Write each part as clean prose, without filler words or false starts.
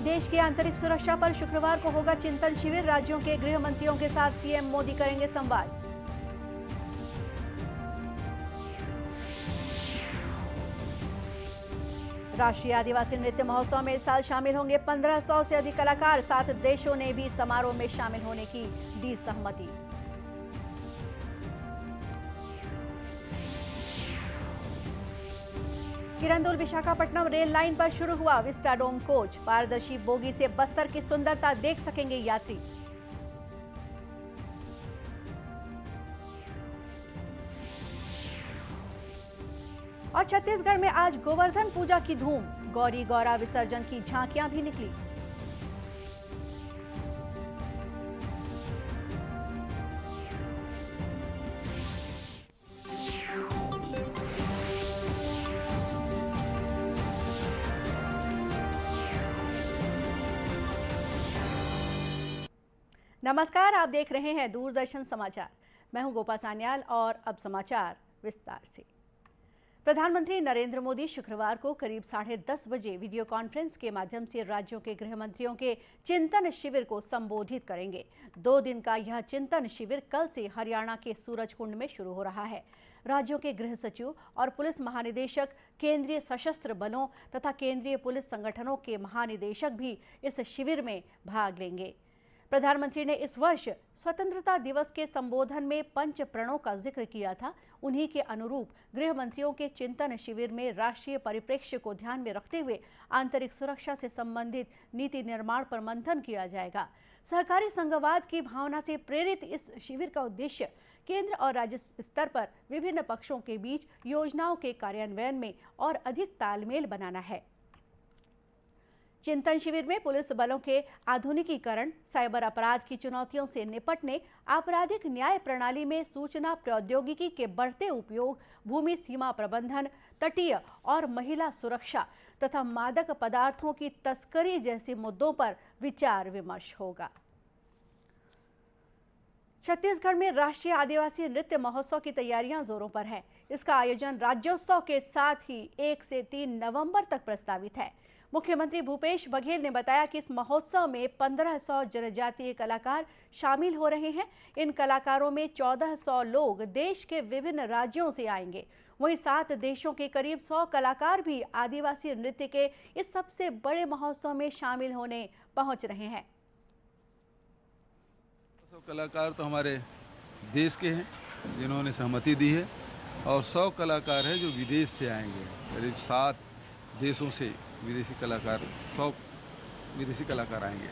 देश की आंतरिक सुरक्षा पर शुक्रवार को होगा चिंतन शिविर। राज्यों के गृह मंत्रियों के साथ पीएम मोदी करेंगे संवाद। राष्ट्रीय आदिवासी नृत्य महोत्सव में इस साल शामिल होंगे 1500 से अधिक कलाकार। 7 देशों ने भी समारोह में शामिल होने की दी सहमति। किरंदुल विशाखापट्टनम रेल लाइन पर शुरू हुआ विस्टाडोम कोच। पारदर्शी बोगी से बस्तर की सुंदरता देख सकेंगे यात्री। और छत्तीसगढ़ में आज गोवर्धन पूजा की धूम। गौरी गौरा विसर्जन की झांकियां भी निकली। नमस्कार, आप देख रहे हैं दूरदर्शन समाचार। मैं हूं गोपा सान्याल और अब समाचार विस्तार से। प्रधानमंत्री नरेंद्र मोदी शुक्रवार को करीब 10:30 बजे वीडियो कॉन्फ्रेंस के माध्यम से राज्यों के गृह मंत्रियों के चिंतन शिविर को संबोधित करेंगे। 2 दिन का यह चिंतन शिविर कल से हरियाणा के सूरजकुंड में शुरू हो रहा है। राज्यों के गृह सचिव और पुलिस महानिदेशक, केंद्रीय सशस्त्र बलों तथा केंद्रीय पुलिस संगठनों के महानिदेशक भी इस शिविर में भाग लेंगे। प्रधानमंत्री ने इस वर्ष स्वतंत्रता दिवस के संबोधन में पंच प्रणों का जिक्र किया था। उन्हीं के अनुरूप गृह मंत्रियों के चिंतन शिविर में राष्ट्रीय परिप्रेक्ष्य को ध्यान में रखते हुए आंतरिक सुरक्षा से संबंधित नीति निर्माण पर मंथन किया जाएगा। सहकारी संघवाद की भावना से प्रेरित इस शिविर का उद्देश्य केंद्र और राज्य स्तर पर विभिन्न पक्षों के बीच योजनाओं के कार्यान्वयन में और अधिक तालमेल बनाना है। चिंतन शिविर में पुलिस बलों के आधुनिकीकरण, साइबर अपराध की चुनौतियों से निपटने, आपराधिक न्याय प्रणाली में सूचना प्रौद्योगिकी के बढ़ते उपयोग, भूमि सीमा प्रबंधन, तटीय और महिला सुरक्षा तथा मादक पदार्थों की तस्करी जैसे मुद्दों पर विचार विमर्श होगा। छत्तीसगढ़ में राष्ट्रीय आदिवासी नृत्य महोत्सव की तैयारियां जोरों पर है। इसका आयोजन राज्योत्सव के साथ ही 1 से 3 नवंबर तक प्रस्तावित है। मुख्यमंत्री भूपेश बघेल ने बताया कि इस महोत्सव में 1500 जनजातीय कलाकार शामिल हो रहे हैं। इन कलाकारों में 1400 लोग देश के विभिन्न राज्यों से आएंगे। वहीं 7 देशों के करीब 100 कलाकार भी आदिवासी नृत्य के इस सबसे बड़े महोत्सव में शामिल होने पहुंच रहे हैं। कलाकार तो हमारे देश के हैं जिन्होंने सहमति दी है, और 100 कलाकार हैं जो विदेश से आएंगे। करीब 7 देशों से विदेशी कलाकार, 100 विदेशी कलाकार आएंगे।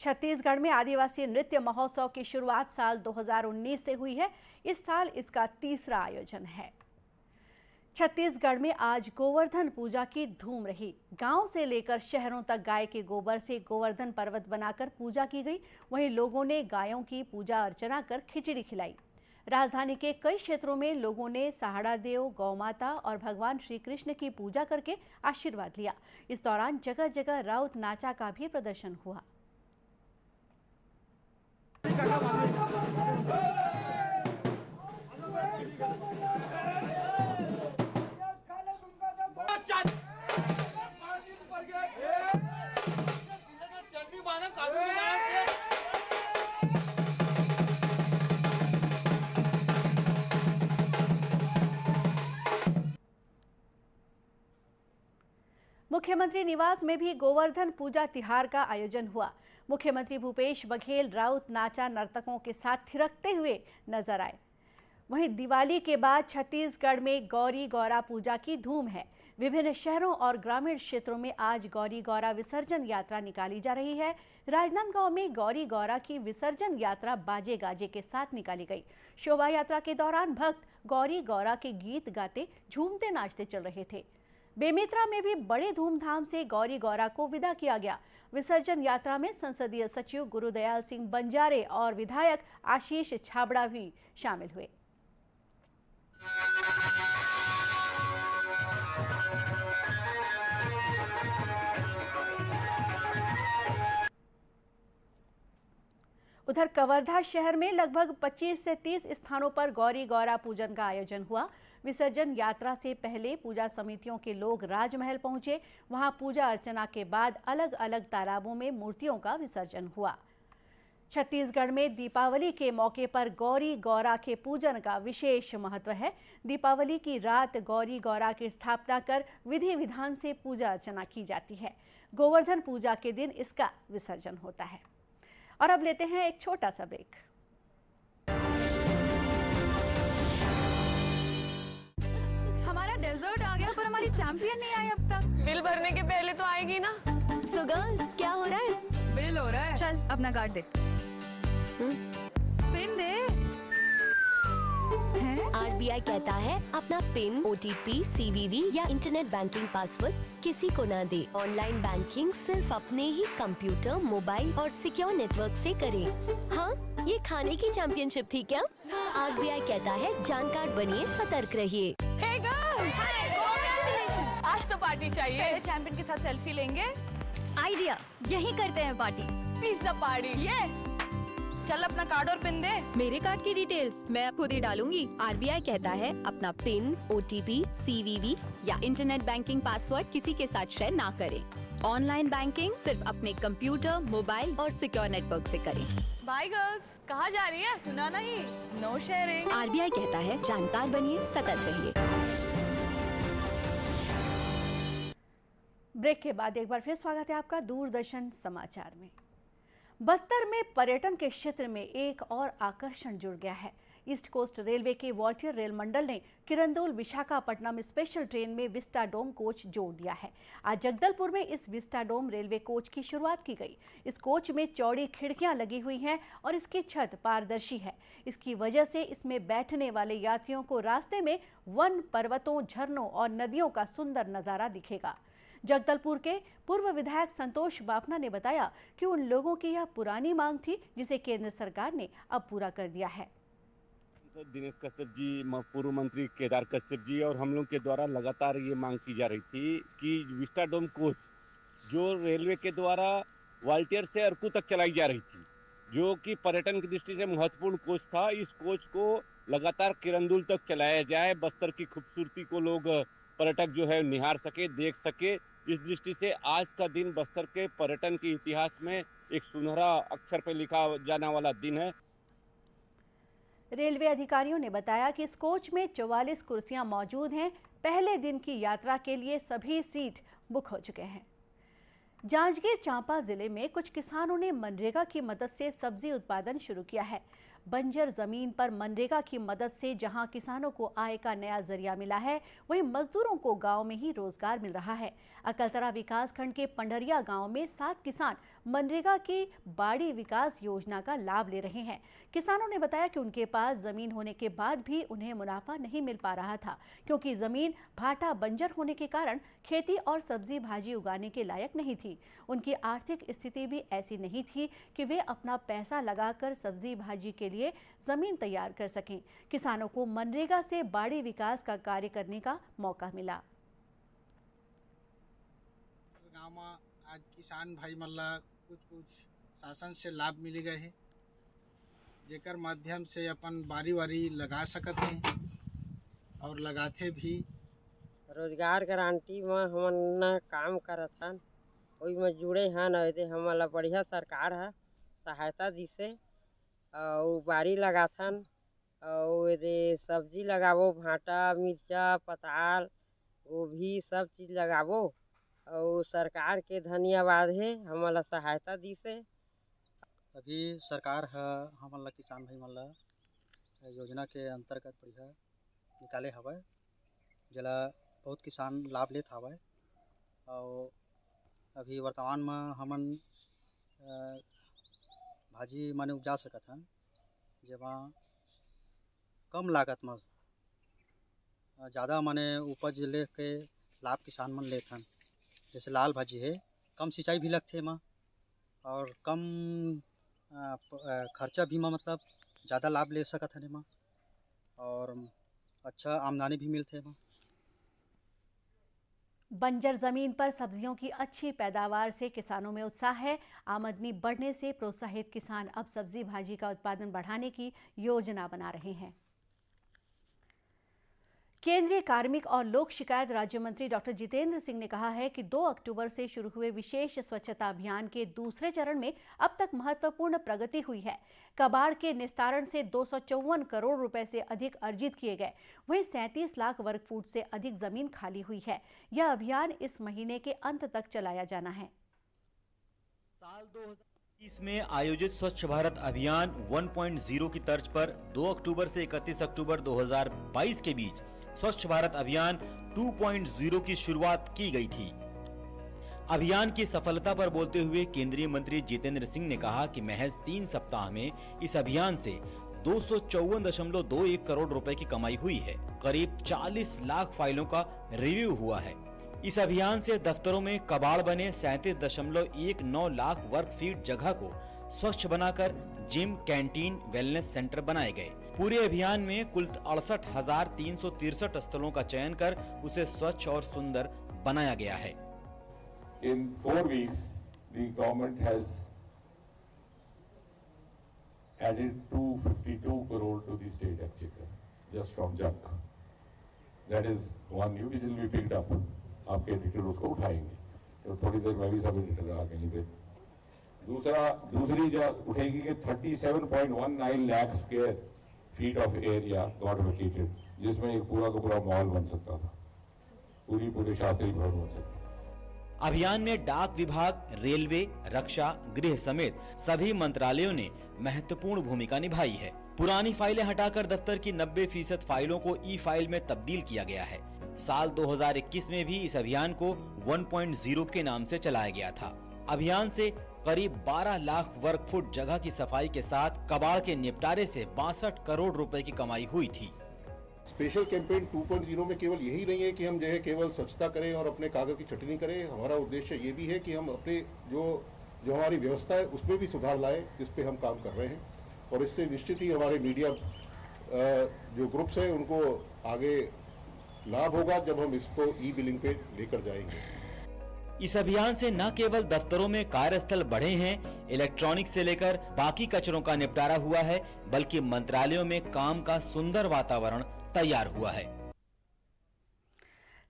छत्तीसगढ़ में आदिवासी नृत्य महोत्सव की शुरुआत साल 2019 से हुई है। इस साल इसका 3रा आयोजन है। छत्तीसगढ़ में आज गोवर्धन पूजा की धूम रही। गांव से लेकर शहरों तक गाय के गोबर से गोवर्धन पर्वत बनाकर पूजा की गई। वहीं लोगों ने गायों की पूजा अर्चना कर खिचड़ी खिलाई। राजधानी के कई क्षेत्रों में लोगों ने सहाड़ा देव, गौ माता और भगवान श्री कृष्ण की पूजा करके आशीर्वाद लिया। इस दौरान जगह जगह राउत नाचा का भी प्रदर्शन हुआ। मुख्यमंत्री निवास में भी गोवर्धन पूजा तिहार का आयोजन हुआ। मुख्यमंत्री भूपेश बघेल राउत नाचा नर्तकों के साथ थिरकते हुए नजर आए। वहीं दिवाली के बाद छत्तीसगढ़ में गौरी गौरा पूजा की धूम है। विभिन्न शहरों और ग्रामीण क्षेत्रों में आज गौरी गौरा विसर्जन यात्रा निकाली जा रही है। राजनांदगांव में गौरी गौरा की विसर्जन यात्रा बाजे गाजे के साथ निकाली गई। शोभा यात्रा के दौरान भक्त गौरी गौरा के गीत गाते झूमते नाचते चल रहे थे। बेमेतरा में भी बड़े धूमधाम से गौरी गौरा को विदा किया गया। विसर्जन यात्रा में संसदीय सचिव गुरुदयाल सिंह बंजारे और विधायक आशीष छाबड़ा भी शामिल हुए। उधर कवर्धा शहर में लगभग 25 से 30 स्थानों पर गौरी गौरा पूजन का आयोजन हुआ। विसर्जन यात्रा से पहले पूजा समितियों के लोग राजमहल पहुंचे। वहां पूजा अर्चना के बाद अलग अलग तालाबों में मूर्तियों का विसर्जन हुआ। छत्तीसगढ़ में दीपावली के मौके पर गौरी गौरा के पूजन का विशेष महत्व है। दीपावली की रात गौरी गौरा की स्थापना कर विधि विधान से पूजा अर्चना की जाती है। गोवर्धन पूजा के दिन इसका विसर्जन होता है। और अब लेते हैं एक छोटा सा ब्रेक। हमारा डेजर्ट आ गया पर हमारी चैंपियन नहीं आई अब तक। बिल भरने के पहले तो आएगी ना। सो गर्ल्स, क्या हो रहा है? बिल हो रहा है। चल अपना कार्ड दे। पिन दे। RBI कहता है अपना पिन, OTP, CVV या इंटरनेट बैंकिंग पासवर्ड किसी को ना दे। ऑनलाइन बैंकिंग सिर्फ अपने ही कंप्यूटर, मोबाइल और सिक्योर नेटवर्क से करें। हाँ, ये खाने की चैंपियनशिप थी क्या? RBI कहता है जानकार बनिए, सतर्क रहिए। Hey girls! Congratulations! आज तो पार्टी चाहिए। पहले चैंपियन के साथ सेल्फी लेंगे। आइडिया, यही करते हैं पार्टी। Pizza party. ये चल अपना कार्ड और पिन दे। मेरे कार्ड की डिटेल्स मैं खुद ही डालूंगी। RBI कहता है अपना पिन, OTP, CVV या इंटरनेट बैंकिंग पासवर्ड किसी के साथ शेयर ना करें। ऑनलाइन बैंकिंग सिर्फ अपने कंप्यूटर, मोबाइल और सिक्योर नेटवर्क से करें। Bye girls. कहाँ जा रही है? सुना नहीं। No sharing. RBI कहता है जानकार बनिए, सतर्क रहिए। ब्रेक के बाद एक बार फिर स्वागत है आपका दूरदर्शन समाचार में। बस्तर में पर्यटन के क्षेत्र में एक और आकर्षण जुड़ गया है। ईस्ट कोस्ट रेलवे के वॉल्टियर रेल मंडल ने किरंदुल विशाखापट्टनम स्पेशल ट्रेन में विस्टाडोम कोच जोड़ दिया है। आज जगदलपुर में इस विस्टाडोम रेलवे कोच की शुरुआत की गई। इस कोच में चौड़ी खिड़कियां लगी हुई हैं और इसकी छत पारदर्शी है। इसकी वजह से इसमें बैठने वाले यात्रियों को रास्ते में वन, पर्वतों, झरनों और नदियों का सुंदर नजारा दिखेगा। जगदलपुर के पूर्व विधायक संतोष बाफना ने बताया कि उन लोगों की यह पुरानी मांग थी जिसे केंद्र सरकार ने अब पूरा कर दिया है। दिनेश कश्यप जी, पूर्व मंत्री केदार कश्यप जी और हम लोग के द्वारा लगातार ये मांग की जा रही थी कि विस्टाडोम कोच जो रेलवे के द्वारा वाल्टियर से अरकू तक चलाई जा रही थी, जो कि पर्यटन की दृष्टि से महत्वपूर्ण कोच था, इस कोच को लगातार किरंदुल तक चलाया जाए। बस्तर की खूबसूरती को लोग पर्यटक जो है निहार सके, देख सके। इस दृष्टि से आज का दिन बस्तर के पर्यटन के इतिहास में एक सुनहरा अक्षर पर लिखा जाने वाला दिन है। रेलवे अधिकारियों ने बताया कि इस कोच में 44 कुर्सियां मौजूद हैं। पहले दिन की यात्रा के लिए सभी सीट बुक हो चुके हैं। जांजगीर चांपा जिले में कुछ किसानों ने मनरेगा की मदद से सब्जी उत्पादन शुरू किया है। बंजर जमीन पर मनरेगा की मदद से जहां किसानों को आय का नया जरिया मिला है, वहीं मजदूरों को गांव में ही रोजगार मिल रहा है। अकलतरा विकासखंड के पंडरिया गांव में 7 किसान मनरेगा की बाड़ी विकास योजना का लाभ ले रहे हैं। किसानों ने बताया कि उनके पास जमीन होने के बाद भी उन्हें मुनाफा नहीं मिल पा रहा था, क्योंकि जमीन भाटा बंजर होने के कारण खेती और सब्जी भाजी उगाने के लायक नहीं थी। उनकी आर्थिक स्थिति भी ऐसी नहीं थी कि वे अपना पैसा लगाकर सब्जी भाजी के लिए जमीन तैयार कर सकें। किसानों को मनरेगा से बाड़ी विकास का कार्य करने का मौका मिला। गाँव में आज किसान भाई मन ला कुछ शासन से लाभ मिल गए है, जेकर माध्यम से अपन बारी वारी लगा सकते हैं और लगाते भी। रोजगार गारंटी में हमन काम करत हन, ओई में जुड़े हन। ऐसे हमन ला बढ़िया सरकार है सहायता दिसे और बारी लगाथन और ये सब्जी लगावो, भाटा, मिर्चा, पताल, गोभी सब चीज़ लगावो और सरकार के धन्यवाद है हमन ला सहायता दिसे। अभी सरकार है हमन ला किसान भाई मन ला योजना के अंतर्गत बढ़िया निकाले हवय, जेला बहुत किसान लाभ लेत हवय। और अभी वर्तमान में हमन भाजी माने उपजा सकत हन, जेमा कम लागत में ज़्यादा माने उपज ले के लाभ किसान मन लेत हन। जैसे लाल भाजी है, कम सिंचाई भी लगथे एमा और कम खर्चा भी में मतलब ज़्यादा लाभ ले सकत हन एमा और अच्छा आमदनी भी मिलथे एमा। बंजर जमीन पर सब्जियों की अच्छी पैदावार से किसानों में उत्साह है। आमदनी बढ़ने से प्रोत्साहित किसान अब सब्जी भाजी का उत्पादन बढ़ाने की योजना बना रहे हैं। केंद्रीय कार्मिक और लोक शिकायत राज्य मंत्री डॉक्टर जितेंद्र सिंह ने कहा है कि 2 अक्टूबर से शुरू हुए विशेष स्वच्छता अभियान के दूसरे चरण में अब तक महत्वपूर्ण प्रगति हुई है। कबाड़ के निस्तारण से 254 करोड़ रुपए से अधिक अर्जित किए गए। वहीं 37 लाख वर्ग फुट से अधिक जमीन खाली हुई है। यह अभियान इस महीने के अंत तक चलाया जाना है। साल 2021 में आयोजित स्वच्छ भारत अभियान 1.0 की तर्ज पर 2 अक्टूबर से 31 अक्टूबर 2022 के बीच स्वच्छ भारत अभियान 2.0 की शुरुआत की गई थी। अभियान की सफलता पर बोलते हुए केंद्रीय मंत्री जितेंद्र सिंह ने कहा कि महज 3 सप्ताह में इस अभियान से 254.21 करोड़ रुपए की कमाई हुई है। करीब 40 लाख फाइलों का रिव्यू हुआ है। इस अभियान से दफ्तरों में कबाड़ बने 37.19 लाख वर्ग फीट जगह को स्वच्छ बनाकर जिम, कैंटीन, वेलनेस सेंटर बनाए गए। पूरे अभियान में कुल 68,363 स्थलों का चयन कर उसे स्वच्छ और सुंदर बनाया गया है। In 4 weeks, the government has added 252 crore to the state exchequer just from junk. That is one new which will be picked up. आपके एडिटर उसको उठाएंगे तो थोड़ी देर में भी सब एडिटर आ कहीं पे। दूसरी जो उठेगी कि 37.19 lakh square feet of area got vacated, जिसमें एक पूरा का पूरा मॉल बन सकता था, पूरे शास्त्री भवन बन सकता। अभियान में डाक विभाग, रेलवे, रक्षा, गृह समेत सभी मंत्रालयों ने महत्वपूर्ण भूमिका निभाई है। पुरानी फाइलें हटाकर दफ्तर की 90% फाइलों को ई फाइल में तब्दील किया गया है। साल 2021 में भी इस अभियान को 1.0 के नाम से चलाया गया था। अभियान से करीब 12 लाख वर्ग फुट जगह की सफाई के साथ कबाड़ के निपटारे से 62 करोड़ रुपए की कमाई हुई थी। स्पेशल कैंपेन 2.0 में केवल यही नहीं है कि हम जो है केवल स्वच्छता करें और अपने कागज की छटनी करें। हमारा उद्देश्य ये भी है कि हम अपने जो हमारी व्यवस्था है उसमें भी सुधार लाए, जिस पे हम काम कर रहे हैं। और इससे निश्चित ही हमारे मीडिया जो ग्रुप्स हैं उनको आगे लाभ होगा जब हम इसको ई बिलिंग पे लेकर जाएंगे। इस अभियान से न केवल दफ्तरों में कार्यस्थल बढ़े हैं, इलेक्ट्रॉनिक से लेकर बाकी कचरों का निपटारा हुआ है, बल्कि मंत्रालयों में काम का सुंदर वातावरण तैयार हुआ है।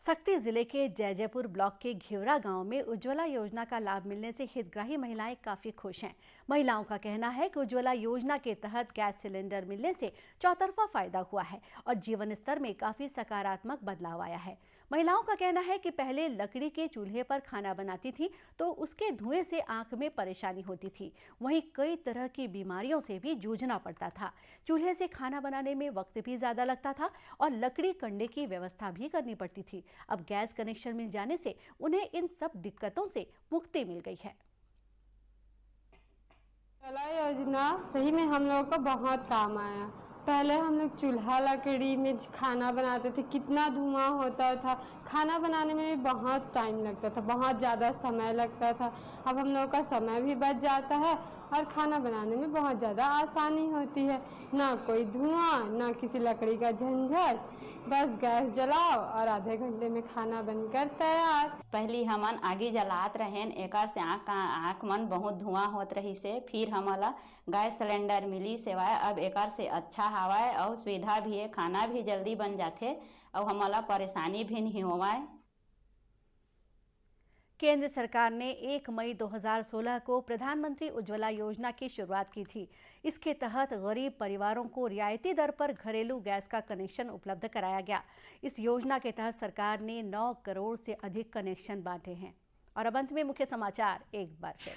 सक्ती जिले के जयजयपुर ब्लॉक के घेवरा गांव में उज्ज्वला योजना का लाभ मिलने से हितग्राही महिलाएं काफी खुश हैं। महिलाओं का कहना है कि उज्ज्वला योजना के तहत गैस सिलेंडर मिलने से चौतरफा फायदा हुआ है और जीवन स्तर में काफी सकारात्मक बदलाव आया है। महिलाओं का कहना है कि पहले लकड़ी के चूल्हे पर खाना बनाती थी तो उसके धुएं से आंख में परेशानी होती थी। वहीं कई तरह की बीमारियों से भी जूझना पड़ता था। चूल्हे से खाना बनाने में वक्त भी ज़्यादा लगता था और लकड़ी कंडे की व्यवस्था भी करनी पड़ती थी। अब गैस कनेक्शन मिल जाने से उन्हें इन सब दिक्कतों से मुक्ति मिल गई है। उज्ज्वला योजना सही में हम लोगों को बहुत काम आया। पहले हम लोग चूल्हा लकड़ी में खाना बनाते थे, कितना धुआं होता था, खाना बनाने में भी बहुत टाइम लगता था, बहुत ज़्यादा समय लगता था। अब हम लोगों का समय भी बच जाता है और खाना बनाने में बहुत ज़्यादा आसानी होती है। ना कोई धुआं, ना किसी लकड़ी का झंझट, बस गैस जलाओ और आधे घंटे में खाना बनकर तैयार। पहली हमन आगे जलात रहें, एकर से आँख मन बहुत धुआं होत रही से, फिर हमला गैस सिलेंडर मिली सेवाएं अब एकर से अच्छा हवाए और सुविधा भी है, खाना भी जल्दी बन जाते और हमला परेशानी भी नहीं होवाए। केंद्र सरकार ने 1 मई 2016 को प्रधानमंत्री उज्ज्वला योजना की शुरुआत की थी। इसके तहत गरीब परिवारों को रियायती दर पर घरेलू गैस का कनेक्शन उपलब्ध कराया गया। इस योजना के तहत सरकार ने 9 करोड़ से अधिक कनेक्शन बांटे हैं। और अब अंत में मुख्य समाचार एक बार फिर।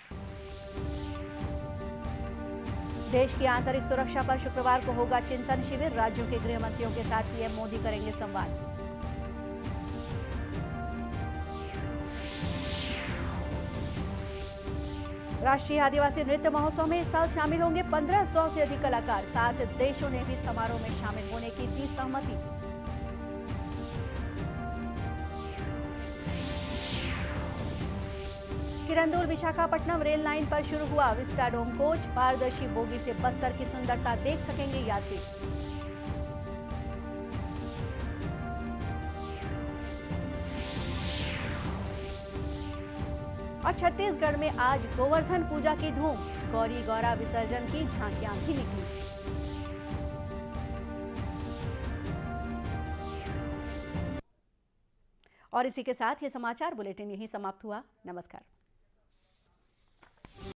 देश की आंतरिक सुरक्षा पर शुक्रवार को होगा चिंतन शिविर। राज्यों के गृह मंत्रियों के साथ पीएम मोदी करेंगे संवाद। राष्ट्रीय आदिवासी नृत्य महोत्सव में इस साल शामिल होंगे 1500 से अधिक कलाकार। 7 देशों ने भी समारोह में शामिल होने की दी सहमति। किरंदुल विशाखापट्टनम रेल लाइन पर शुरू हुआ विस्टाडोम कोच। पारदर्शी बोगी से बस्तर की सुंदरता देख सकेंगे यात्री। और छत्तीसगढ़ में आज गोवर्धन पूजा की धूम। गौरी गौरा विसर्जन की झांकियां भी निकली। और इसी के साथ ये समाचार बुलेटिन यहीं समाप्त हुआ। नमस्कार।